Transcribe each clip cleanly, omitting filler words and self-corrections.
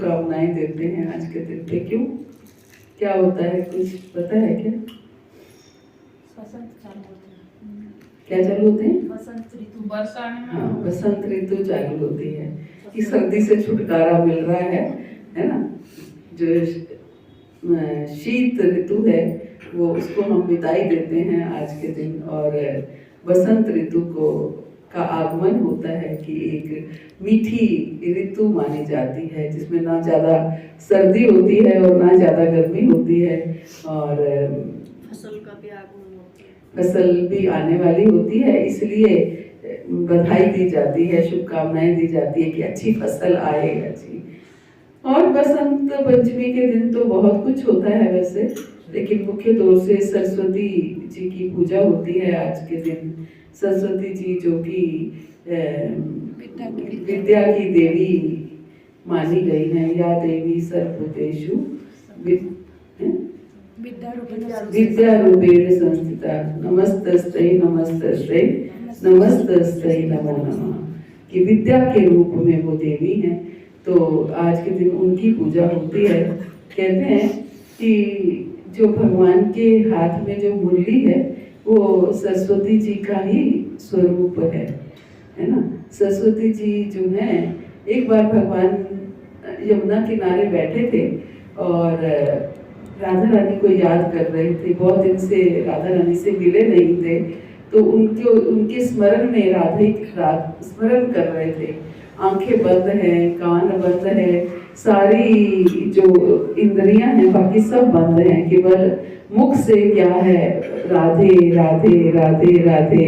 शुभकामनाएं देते हैं आज के दिन पे। क्यों, क्या होता है, कुछ पता है क्या? क्या चालू होते हैं? बसंत ऋतु, वर्षा में। हाँ, बसंत ऋतु चालू होती है कि सर्दी से छुटकारा मिल रहा है ना। जो शीत ऋतु है वो उसको हम विदाई देते हैं आज के दिन, और बसंत ऋतु का आगमन होता है कि एक मीठी ऋतु मानी जाती है जिसमें ना ज़्यादा सर्दी होती है और ना ज़्यादा गर्मी होती है, और फसल का भी आगमन होता है, फसल भी आने वाली होती है। इसलिए बधाई दी जाती है, शुभकामनाएं दी जाती है कि अच्छी फसल आए, अच्छी। और बसंत पंचमी के दिन तो बहुत कुछ होता है वैसे, लेकिन मुख्य तौर से सरस्वती जी की पूजा होती है आज के दिन। सरस्वती जी जो कि विद्या की देवी मानी गई हैं, या देवी सर्वभूतेषु विद्या रूपेण संस्थिता, नमस्तस्यै नमस्तस्यै नमस्तस्यै नमो नमः, कि विद्या के रूप में वो देवी हैं। तो आज के दिन उनकी पूजा होती है। कहते हैं कि जो भगवान के हाथ में जो मुरली है वो सरस्वती जी का ही स्वरूप है ना। सरस्वती जी जो है, एक बार भगवान यमुना किनारे बैठे थे और राधा रानी को याद कर रहे थे। बहुत दिन से राधा रानी से मिले नहीं थे, तो उनके स्मरण में राधे स्मरण कर रहे थे। आंखें बंद हैं, कान बंद है, सारी जो इंद्रियां हैं बाकी सब बंद हैं, केवल मुख से क्या है, राधे राधे राधे राधे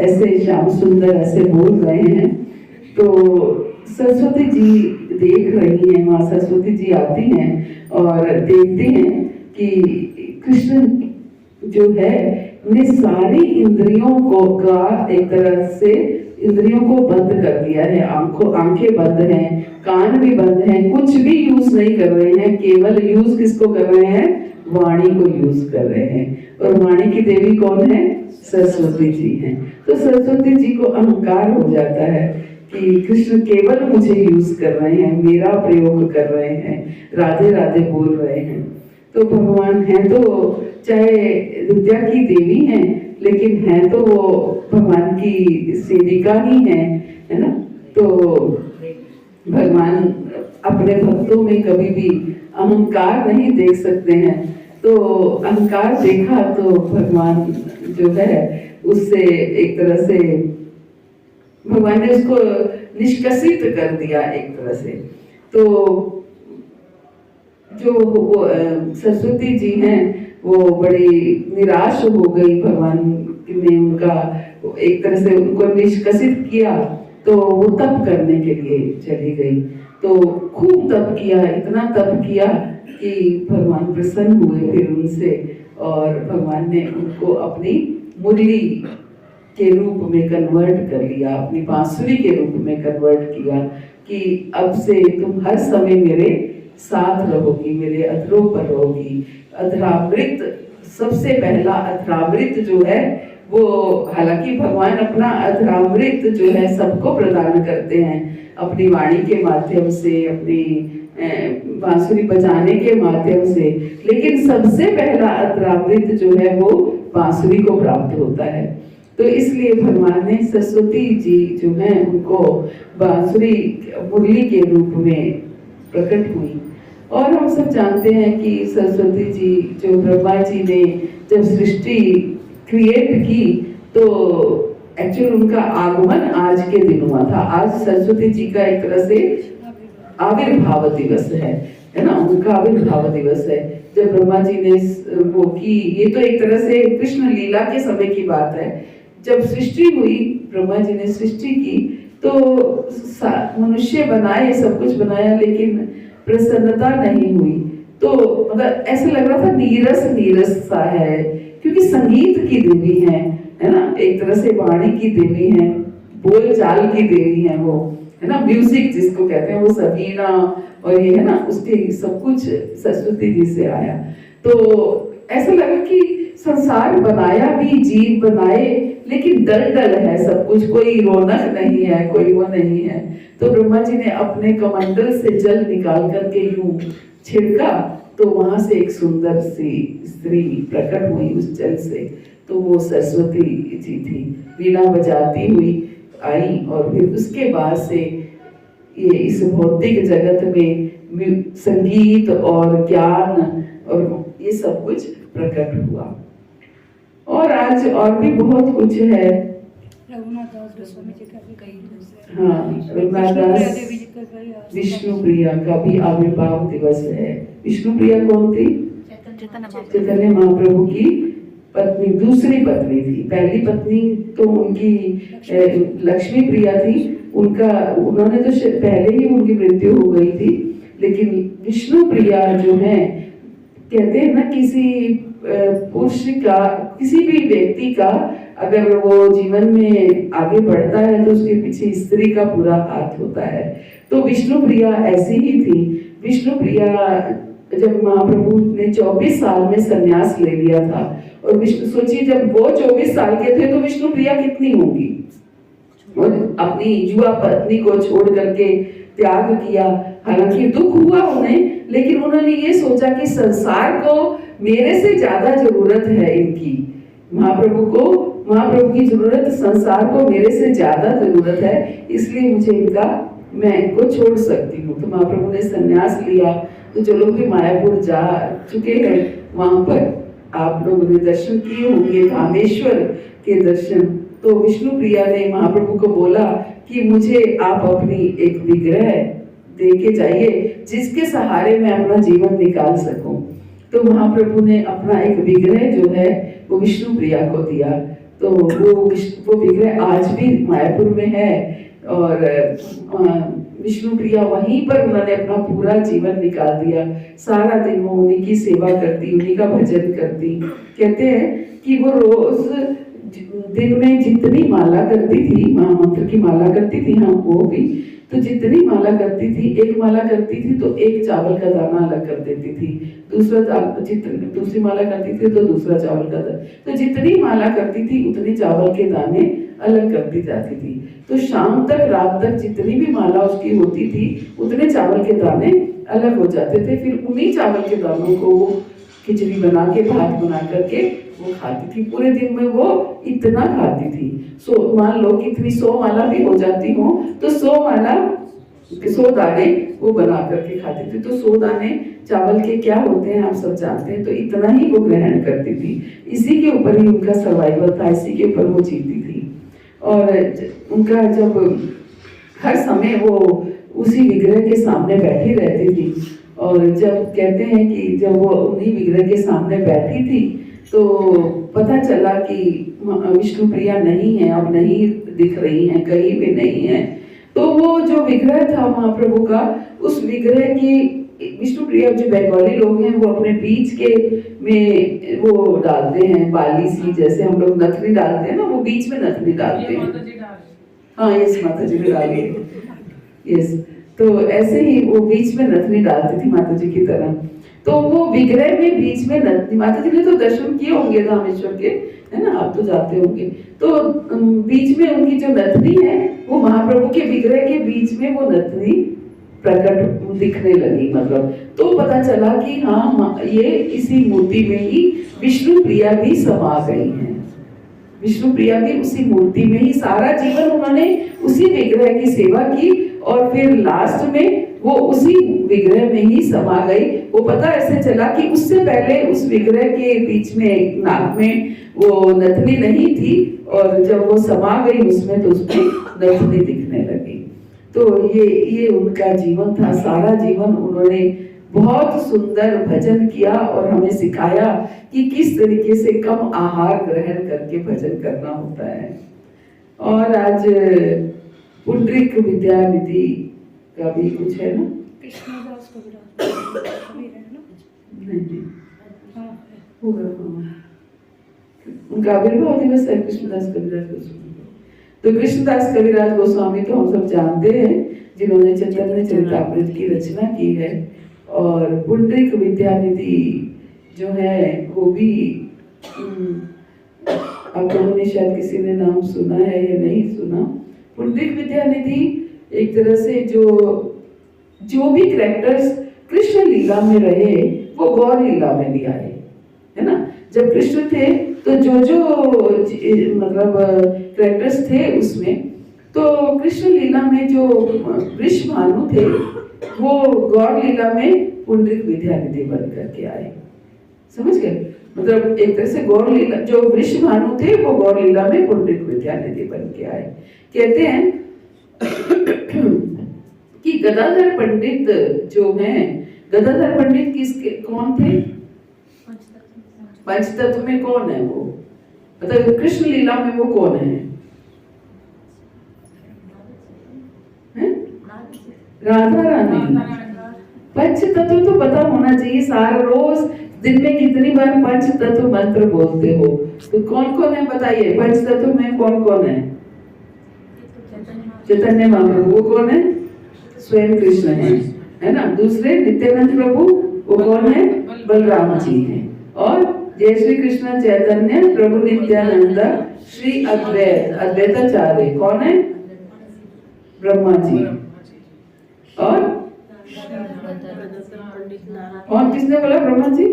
ऐसे श्याम सुंदर ऐसे बोल रहे हैं। तो सरस्वती जी देख रही हैं, माँ सरस्वती जी आती हैं और देखती हैं कि कृष्ण जो है उन्हें सारी इंद्रियों का एक तरह से इंद्रियों को बंद कर दिया है। आंखें बंद हैं, कान भी बंद हैं, कुछ भी यूज नहीं कर रहे हैं, केवल यूज किसको कर रहे हैं, वाणी को यूज कर रहे हैं। और वाणी की देवी कौन है, सरस्वती जी हैं। तो सरस्वती जी को अहंकार हो जाता है कि कृष्ण केवल मुझे यूज कर रहे हैं, मेरा प्रयोग कर रहे हैं, राधे राधे बोल रहे हैं। तो भगवान हैं तो चाहे विद्या की देवी हैं, लेकिन हैं तो वो भगवान की सेविका ही है ना। तो भगवान अपने भक्तों में कभी भी अहंकार नहीं देख सकते हैं। तो अहंकार देखा तो भगवान जो है उससे एक तरह से भगवान ने उसको निष्कासित कर दिया एक तरह से। तो जो वो सरस्वती जी हैं वो बड़ी निराश हो गई। भगवान ने उनका एक तरह से उनको निष्कासित किया, तो वो तप करने के लिए चली गई। तो खूब तप किया, इतना तप किया कि भगवान प्रसन्न हुए फिर उनसे, और भगवान ने उनको अपनी मुरली के रूप में कन्वर्ट कर लिया, अपनी बांसुरी के रूप में कन्वर्ट किया कि अब से तुम हर समय मेरे साथ रहोगी, मेरे अधरों पर रहोगी। अधरामृत, सबसे पहला अधरामृत जो है वो, हालांकि भगवान अपना अधरामृत जो है सबको प्रदान करते हैं अपनी वाणी के माध्यम से, अपनी बांसुरी बजाने के माध्यम से, लेकिन सबसे पहला अधरामृत जो है वो बांसुरी को प्राप्त होता है। तो इसलिए भगवान ने सरस्वती जी जो है उनको बांसुरी मुरली के रूप में प्रकट हुई। और हम सब जानते हैं कि सरस्वती जी जो ब्रह्मा जी ने जब सृष्टि क्रिएट की तो एक्चुअली उनका आगमन आज के दिन हुआ था। आज सरस्वती जी का एक तरह से आविर्भाव दिवस है ना, उनका आविर्भाव दिवस है। जब ब्रह्मा जी ने वो की, ये तो एक तरह से कृष्ण लीला के समय की बात है। जब सृष्टि हुई, ब्रह्मा जी ने सृष्टि की तो मनुष्य बनाए, सब कुछ बनाया, लेकिन प्रसन्नता नहीं हुई। तो मतलब ऐसा लग रहा था नीरस नीरस सा है, क्योंकि संगीत की देवी है ना, एक तरह से वाणी की देवी है, बोल चाल की देवी है वो, है ना, म्यूजिक जिसको कहते हैं वो सबीना और ये है ना, उसके सब कुछ सरस्वती जी से आया। तो ऐसा लगा कि संसार बनाया भी, जीव बनाए, लेकिन दल दल है सब कुछ, कोई रौनक नहीं है, कोई वो नहीं है। तो ब्रह्मा जी ने अपने कमंडल से जल निकाल करके यूं छिड़का, तो वहां से एक सुंदर सी स्त्री प्रकट हुई उस जल से। तो वो सरस्वती जी थी, वीणा बजाती हुई आई। और फिर उसके बाद से ये इस भौतिक जगत में संगीत और ज्ञान और ये सब कुछ प्रकट हुआ। और आज और भी बहुत कुछ है। रघुनाथ दास गोस्वामी जी का भी कई हाँ, रघुनाथ दास विष्णु प्रिया का भी आविर्भाव दिवस है। विष्णु प्रिया कौन थी? चैतन्य महाप्रभु की पत्नी, दूसरी पत्नी थी। पहली पत्नी तो उनकी लक्ष्मी प्रिया थी, उन्होंने तो पहले ही उनकी मृत्यु हो गई थी। लेकिन विष्णु प्रिया जो है, कहते हैं ना, किसी पुरुष का, किसी भी व्यक्ति का अगर वो जीवन में आगे बढ़ता है तो उसके पीछे स्त्री का पूरा हाथ होता है। तो विष्णु प्रिया ऐसी ही थी। विष्णु प्रिया जब महाप्रभु ने 24 साल में संन्यास ले लिया था, और विष्णु सोचिए जब वो 24 साल के थे तो विष्णु प्रिया कितनी होंगी, और अपनी युवा पत्नी को छोड़ करके त्याग किया। हालांकि दुख हुआ उन्हें, लेकिन उन्होंने ये सोचा कि संसार को मेरे से ज्यादा जरूरत है इनकी, महाप्रभु की जरूरत संसार को मेरे से ज्यादा जरूरत है, इसलिए मैं इनको छोड़ सकती हूँ। तो महाप्रभु ने संन्यास लिया। तो जो लोग भी मायापुर जा चुके हैं, वहां पर आप लोगों ने दर्शन किए होंगे, कामेश्वर के दर्शन। तो विष्णु प्रिया ने महाप्रभु को बोला कि मुझे आप अपनी एक विग्रह दे के जाइए जिसके सहारे मैं अपना जीवन निकाल सकूं। तो महाप्रभु ने अपना एक विग्रह जो है वो विष्णु प्रिया को दिया। तो वो विग्रह आज भी मायापुर में है, और विष्णु प्रिया वहीं पर उन्होंने अपना पूरा जीवन निकाल दिया। सारा दिन वो उन्हीं की सेवा करती, उन्हीं का भजन करती। कहते हैं कि वो रोज दिन में जितनी माला करती थी, महामंत्र की माला करती थी, हाँ वो भी, तो जितनी माला करती थी, एक माला करती थी तो एक चावल का दाना अलग कर देती थी, दूसरी माला करती थी तो दूसरा चावल का दाना, तो जितनी माला करती थी उतने चावल के दाने अलग करती जाती थी। तो शाम तक, रात तक जितनी भी माला उसकी होती थी उतने चावल के दाने अलग हो जाते थे। फिर उन्हीं चावल के दानों को वो खिचड़ी बना के, भात बना करके वो खाती थी। पूरे दिन में वो इतना खाती थी। मान लो कितनी 100 माला भी हो जाती हो तो 100 दाने वो बना करके खाती थी। तो 100 दाने चावल के क्या होते हैं आप सब जानते हैं। तो इतना ही वो ग्रहण करती थी, इसी के ऊपर ही उनका सर्वाइवल था, इसी के ऊपर वो जीती थी। और उनका जब हर समय वो उसी विग्रह के सामने बैठी रहती थी, और जब कहते हैं कि जब वो उन्हीं विग्रह के सामने बैठी थी तो पता चला कि विष्णु प्रिया नहीं है, अब नहीं दिख रही हैं, कहीं भी नहीं है। तो वो जो विग्रह था महाप्रभु का, उस विग्रह की, विष्णु प्रिया जो बंगाली लोग हैं वो अपने बीच के में वो डालते हैं बाली सी, जैसे हम लोग नथनी डालते हैं ना, वो बीच में नथनी डालते हैं। हाँ, यस, माता जी ने डाली है, यस। तो ऐसे ही वो बीच में नथनी डालती थी माता जी की तरह। तो वो विग्रह में बीच में नथनी, माता जी ने तो दर्शन किए होंगे रामेश्वर के, है ना, आप तो जाते होंगे। तो बीच में उनकी जो नथनी है वो महाप्रभु के विग्रह के बीच में वो नथनी प्रकट दिखने लगी। मतलब तो पता चला कि हाँ, ये इसी मूर्ति में ही विष्णु प्रिया भी समा गई हैं। विष्णु प्रिया भी उसी मूर्ति में ही सारा जीवन उन्होंने उसी विग्रह की सेवा की, और फिर लास्ट में वो उसी विग्रह में ही समा गई। वो पता ऐसे चला कि उससे पहले उस विग्रह के बीच में नाक में वो नथनी नहीं थी, और जब वो समा गई उसमें तो उसमें नथनी दिखने लगी। तो ये उनका जीवन था। सारा जीवन उन्होंने बहुत सुंदर भजन किया और हमें सिखाया कि किस तरीके से कम आहार ग्रहण करके भजन करना होता है। और आज पुंडरीक विद्यानिधि का भी कुछ है ना, कृष्णदास कविराज नहीं होगा, उनका आविर्भाव दिवस है कृष्णदास कविराज गोस्वामी। तो कृष्णदास कविराज गोस्वामी तो हम सब जानते हैं, जिन्होंने चैतन्य चरितामृत की रचना की है। और पुंडरीक विद्यानिधि जो है वो भी आप लोगों ने शायद किसी ने नाम सुना है या नहीं सुना। पुंडरीक विद्यानिधि एक तरह से जो भी कैरेक्टर्स कृष्ण लीला में रहे वो गौर लीला में भी आए, है ना। जब कृष्ण थे तो जो मतलब कैरेक्टर्स थे उसमें, तो कृष्ण लीला में जो वृषभानु थे वो गौर लीला में पुंडरीक विद्यानिधि बन करके आए, समझ गए। मतलब एक तरह से गौर लीला जो वृषभानु थे वो गौर लीला में पुंडरीक विद्यानिधि बन के आए। कहते हैं कि गदाधर पंडित जो हैं, गदाधर पंडित किसके कौन थे? पंचतत्व में कौन है वो? मतलब कृष्ण लीला में वो कौन है? राधा रानी। पंचतत्व तो पता होना चाहिए, सारा रोज दिन में कितनी बार पंचतत्व मंत्र बोलते हो? तो कौन कौन है बताइए, पंचतत्व में कौन कौन है? चैतन्य महाप्रभु, वो कौन है? स्वयं कृष्ण है ना। दूसरे नित्यानंद प्रभु, वो कौन है? बलराम जी हैं। और जय श्री कृष्ण चैतन्य प्रभु नित्यानंद श्री अद्वैत अद्वैताचार्य कौन है? ब्रह्मा जी। और किसने बोला ब्रह्मा जी?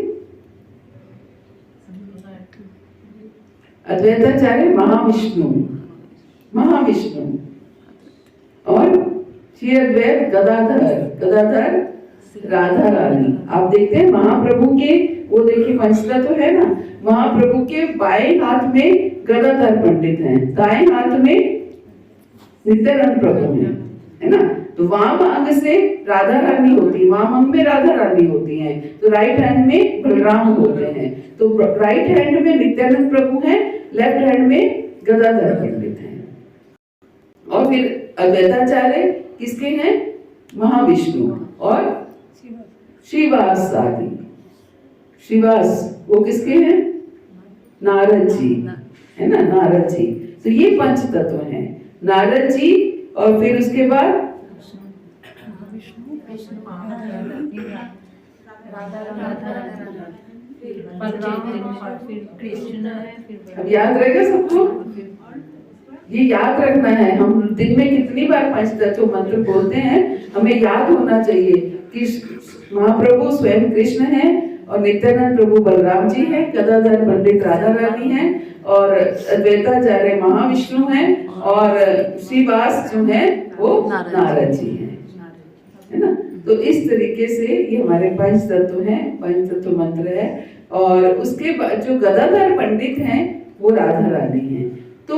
अद्वैताचार्य महाविष्णु, महाविष्णु। और श्री अद्वैत गदाधर राधा रानी। आप देखते हैं महाप्रभु के, वो देखिए पंचतत्व है ना, महाप्रभु के बाएं हाथ में गदाधर पंडित हैं, दाएं हाथ में नित्यानंद प्रभु हैं, है ना। तो वाम अंग से राधा रानी होती है, वाम अंग में राधा रानी होती हैं, तो राइट हैंड में बलराम होते हैं। तो राइट हैंड में नित्यानंद प्रभु हैं, लेफ्ट हैंड में गदाधर पंडित हैं। और फिर अद्वैताचार्य किसके हैं? महाविष्णु। और श्रीवास आदि, श्रीवास वो किसके हैं? नारद जी, है ना, नारद जी। तो ये पंच तत्व हैं, नारद जी। और फिर उसके बाद अब याद रहेगा सबको, ये याद रखना है। हम दिन में कितनी बार पंचतत्व मंत्र बोलते हैं, हमें याद होना चाहिए कि महाप्रभु स्वयं कृष्ण हैं और नित्यानंद प्रभु बलराम जी हैं, गदाधर पंडित राधा रानी हैं, और अद्वैताचार्य महाविष्णु हैं, और श्रीवास जो हैं वो नारद जी हैं, है ना। तो इस तरीके से ये हमारे पंच तत्व हैं, पंच तत्व मंत्र है। और उसके बाद जो गदाधर पंडित हैं वो राधा रानी हैं। तो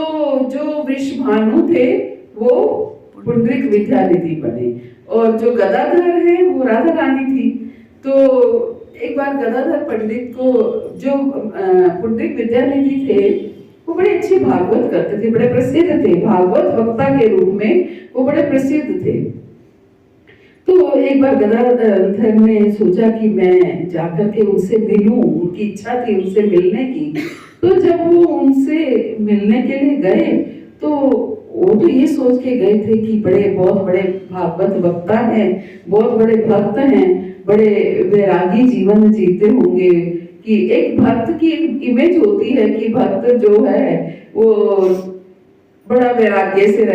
जो वृषभानु थे वो पुंडरीक विद्यानिधि बने, और जो गदाधर है वो राधा रानी थी। तो एक बार गदाधर पंडित को, जो पुंडरीक विद्यानिधि थे, वो बड़े अच्छे भागवत करते थे, बड़े प्रसिद्ध थे, भागवत वक्ता के रूप में वो बड़े प्रसिद्ध थे। तो एक बार गदाधर ने सोचा कि मैं जाकर के उनसे मिलूं, उनकी इच्छा थी उनसे मिलने की। तो जब वो उनसे मिलने के लिए गए तो वो तो ये सोच के गए थे कि बहुत बड़े भागवत वक्ता हैं, बहुत बड़े भक्त हैं, बड़े वैरागी जीवन जीते होंगे। कि एक भक्त की इमेज होती है कि भक्त जो है वो बड़ा वैराग्य से